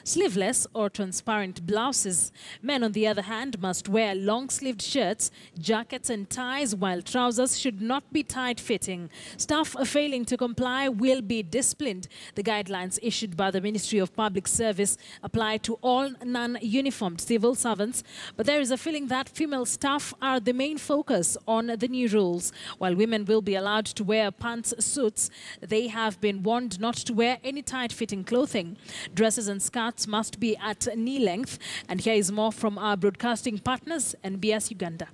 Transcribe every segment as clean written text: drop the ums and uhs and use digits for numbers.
sleeveless or transparent blouses. Men, on the other hand, must wear long-sleeved shirts, jackets and ties, while trousers should not be tight-fitting. Staff failing to comply will be disciplined. The guidelines issued by the Ministry of Public Service apply to all non-uniformed civil servants, but there is a feeling that female staff are the main focus on the new rules. While women will be allowed to wear pantsuits, they have been warned not to wear any tight-fitting clothing. Dresses and skirts must be at knee length. And here is more from our broadcasting partners, NBS Uganda.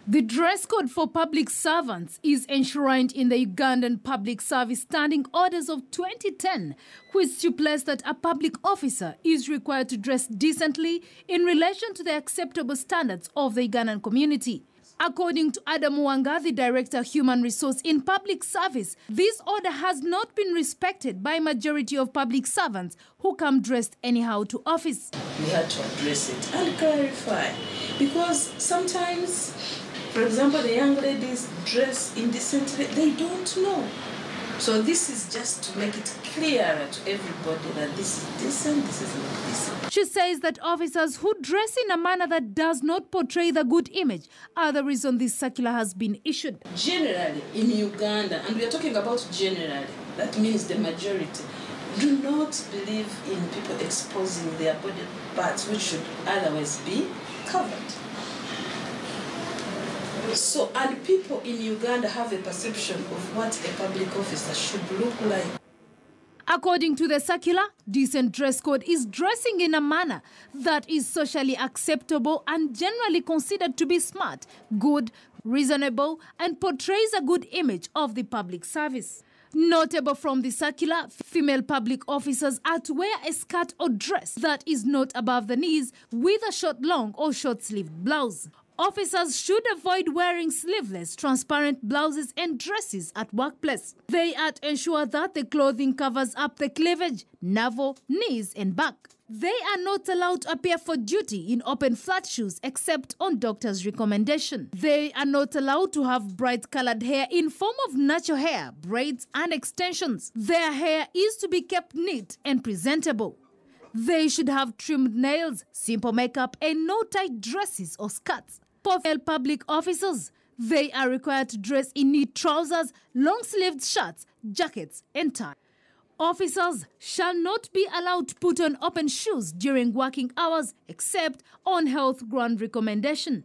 The dress code for public servants is enshrined in the Ugandan Public Service Standing Orders of 2010, which stipulates that a public officer is required to dress decently in relation to the acceptable standards of the Ugandan community. According to Adam Wanga, the Director of Human Resource in Public Service, this order has not been respected by majority of public servants who come dressed anyhow to office. We had to address it and clarify, because sometimes, for example, the young ladies dress indecently, they don't know. So this is just to make it clearer to everybody that this is decent, this is not decent. She says that officers who dress in a manner that does not portray the good image are the reason this circular has been issued. Generally, in Uganda, and we are talking about generally, that means the majority, do not believe in people exposing their body parts which should otherwise be covered. So, and people in Uganda have a perception of what a public officer should look like. According to the circular, decent dress code is dressing in a manner that is socially acceptable and generally considered to be smart, good, reasonable, and portrays a good image of the public service. Notable from the circular, female public officers are to wear a skirt or dress that is not above the knees with a short long or short-sleeved blouse. Officers should avoid wearing sleeveless, transparent blouses and dresses at workplace. They are to ensure that the clothing covers up the cleavage, navel, knees and back. They are not allowed to appear for duty in open flat shoes except on doctor's recommendation. They are not allowed to have bright-colored hair in form of natural hair, braids and extensions. Their hair is to be kept neat and presentable. They should have trimmed nails, simple makeup and no tight dresses or skirts. For female public officers, they are required to dress in neat trousers, long-sleeved shirts, jackets and ties. Officers shall not be allowed to put on open shoes during working hours except on health ground recommendation.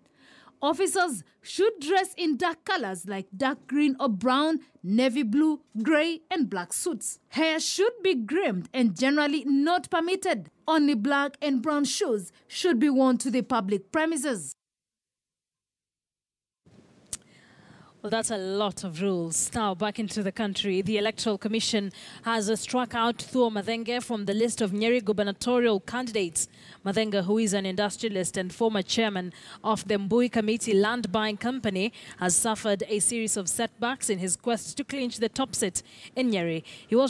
Officers should dress in dark colors like dark green or brown, navy blue, grey and black suits. Hair should be groomed and generally not permitted. Only black and brown shoes should be worn to the public premises. Well, that's a lot of rules. Now, back into the country, the Electoral Commission has struck out Thuo Mathenge from the list of Nyeri gubernatorial candidates. Mathenge, who is an industrialist and former chairman of the Mbui Committee Land Buying Company, has suffered a series of setbacks in his quest to clinch the top seat in Nyeri. He was